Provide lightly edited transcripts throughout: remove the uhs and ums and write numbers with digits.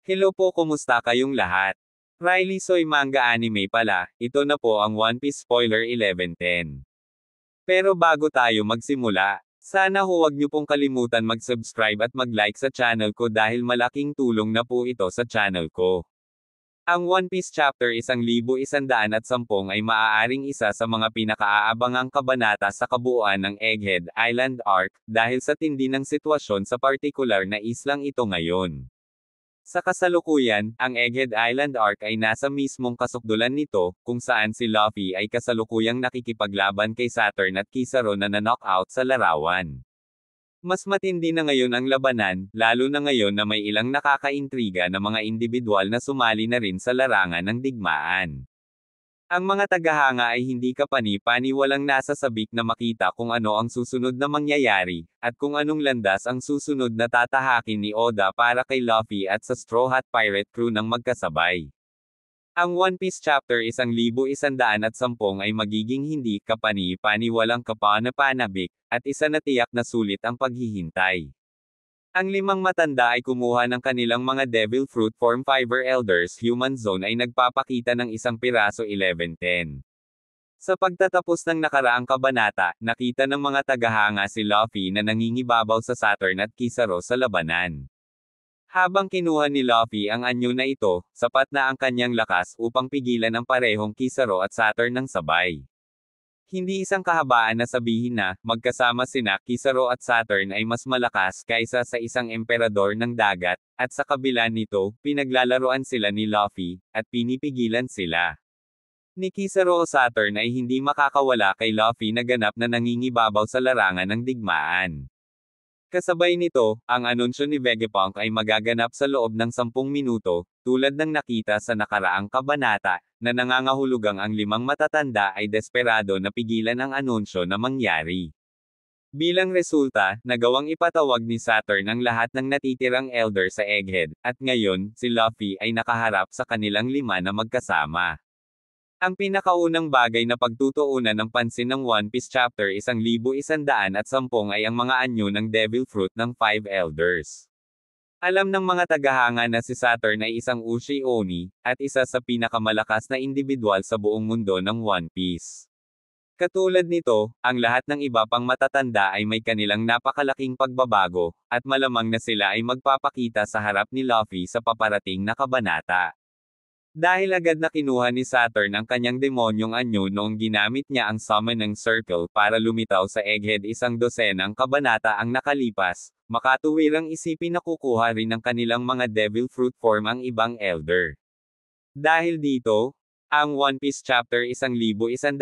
Hello po, kumusta kayong lahat? Riley Soy Manga Anime pala, ito na po ang One Piece Spoiler 1110. Pero bago tayo magsimula, sana huwag niyo pong kalimutan mag-subscribe at mag-like sa channel ko dahil malaking tulong na po ito sa channel ko. Ang One Piece Chapter 1110 ay maaaring isa sa mga pinakaaabangang kabanata sa kabuuan ng Egghead Island Arc, dahil sa tindi ng sitwasyon sa partikular na islang ito ngayon. Sa kasalukuyan, ang Egghead Island Arc ay nasa mismong kasukdulan nito, kung saan si Luffy ay kasalukuyang nakikipaglaban kay Saturn at Kizaru na na-knockout sa larawan. Mas matindi na ngayon ang labanan, lalo na ngayon na may ilang nakakaintriga na mga individual na sumali na rin sa larangan ng digmaan. Ang mga tagahanga ay hindi kapani-paniwalang nasasabik na makita kung ano ang susunod na mangyayari, at kung anong landas ang susunod na tatahakin ni Oda para kay Luffy at sa Straw Hat Pirate Crew ng magkasabay. Ang One Piece Chapter 1110 ay magiging hindi kapani-paniwalang kapanabik, at isa na tiyak na sulit ang paghihintay. Ang limang matanda ay kumuha ng kanilang mga Devil Fruit Form Fiber Elders Human Zone ay nagpapakita ng isang piraso 1110. Sa pagtatapos ng nakaraang kabanata, nakita ng mga tagahanga si Luffy na nangingibabaw sa Saturn at Kizaru sa labanan. Habang kinuha ni Luffy ang anyo na ito, sapat na ang kanyang lakas upang pigilan ang parehong Kizaru at Saturn ng sabay. Hindi isang kahabaan na sabihin na, magkasama sina Kizaru at Saturn ay mas malakas kaysa sa isang emperador ng dagat, at sa kabila nito, pinaglalaroan sila ni Luffy, at pinipigilan sila ni Kizaru o Saturn ay hindi makakawala kay Luffy na ganap na nangingibabaw sa larangan ng digmaan. Kasabay nito, ang anunsyo ni Vegapunk ay magaganap sa loob ng 10 minuto, tulad ng nakita sa nakaraang kabanata, na nangangahulugang ang limang matatanda ay desperado na pigilan ang anunsyo na mangyari. Bilang resulta, nagawang ipatawag ni Saturn ang lahat ng natitirang Elder sa Egghead, at ngayon, si Luffy ay nakaharap sa kanilang lima na magkasama. Ang pinakaunang bagay na pagtutuunan ng pansin ng One Piece Chapter 1110 ay ang mga anyo ng Devil Fruit ng 5 Elders. Alam ng mga tagahanga na si Saturn ay isang Ushi Oni, at isa sa pinakamalakas na individual sa buong mundo ng One Piece. Katulad nito, ang lahat ng iba pang matatanda ay may kanilang napakalaking pagbabago, at malamang na sila ay magpapakita sa harap ni Luffy sa paparating na kabanata. Dahil agad na kinuha ni Saturn ang kanyang demonyong anyo noong ginamit niya ang Summoning Circle para lumitaw sa Egghead 12 kabanata ang nakalipas, makatuwirang isipin na kukuha rin ng kanilang mga Devil Fruit Form ang ibang Elder. Dahil dito, ang One Piece Chapter 1110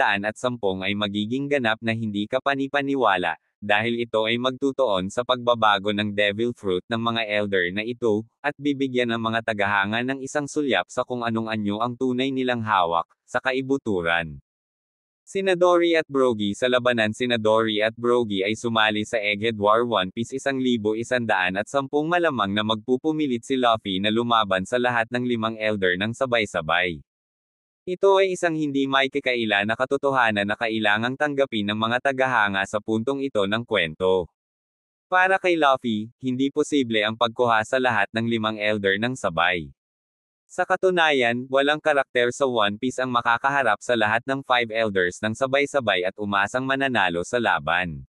ay magiging ganap na hindi kapani-paniwala, dahil ito ay magtutuon sa pagbabago ng Devil Fruit ng mga Elder na ito, at bibigyan ng mga tagahanga ng isang sulyap sa kung anong anyo ang tunay nilang hawak, sa kaibuturan. Sina Dory at Brogy sa labanan. Sina Dory at Brogy ay sumali sa Egghead War One Piece 1110 malamang na magpupumilit si Luffy na lumaban sa lahat ng limang Elder ng sabay-sabay. Ito ay isang hindi maikakaila na katotohanan na kailangang tanggapin ng mga tagahanga sa puntong ito ng kwento. Para kay Luffy, hindi posible ang pagkuha sa lahat ng limang Elder ng sabay. Sa katunayan, walang karakter sa One Piece ang makakaharap sa lahat ng 5 Elders ng sabay-sabay at umasang mananalo sa laban.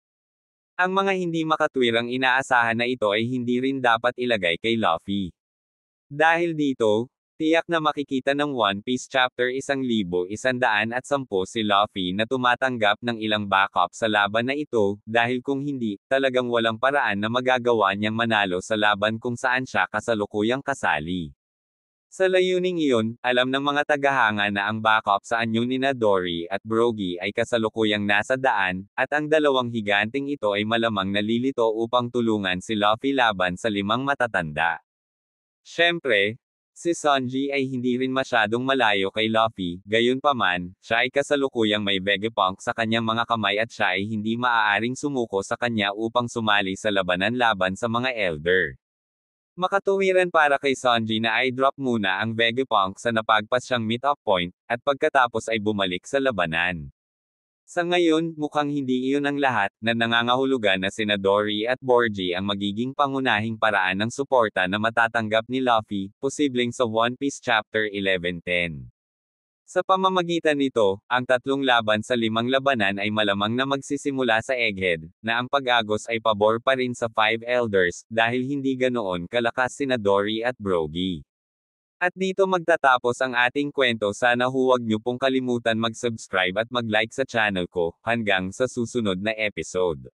Ang mga hindi makatwirang inaasahan na ito ay hindi rin dapat ilagay kay Luffy. Dahil dito, tiyak na makikita ng One Piece Chapter 1110 si Luffy na tumatanggap ng ilang backup sa laban na ito, dahil kung hindi, talagang walang paraan na magagawa niyang manalo sa laban kung saan siya kasalukuyang kasali. Sa layuning iyon, alam ng mga tagahanga na ang backup sa anyo nina Dory at Brogy ay kasalukuyang nasa daan, at ang dalawang higanting ito ay malamang nalilito upang tulungan si Luffy laban sa limang matatanda. Siyempre, si Sanji ay hindi rin masyadong malayo kay Luffy, gayunpaman, siya ay kasalukuyang may Vegapunk sa kanyang mga kamay at siya ay hindi maaaring sumuko sa kanya upang sumali sa labanan laban sa mga Elder. Makatuwiran para kay Sanji na i-drop muna ang Vegapunk sa napagpas siyang meet-up point, at pagkatapos ay bumalik sa labanan. Sa ngayon, mukhang hindi iyon ang lahat, na nangangahulugan na sina Dory at Borgie ang magiging pangunahing paraan ng suporta na matatanggap ni Luffy, posibleng sa One Piece Chapter 1110. Sa pamamagitan nito, ang tatlong laban sa 5 labanan ay malamang na magsisimula sa Egghead, na ang pag-agos ay pabor pa rin sa Five Elders, dahil hindi ganoon kalakas sina Dory at Brogy. At dito magtatapos ang ating kwento. Sana huwag niyo pong kalimutan mag-subscribe at mag-like sa channel ko, hanggang sa susunod na episode.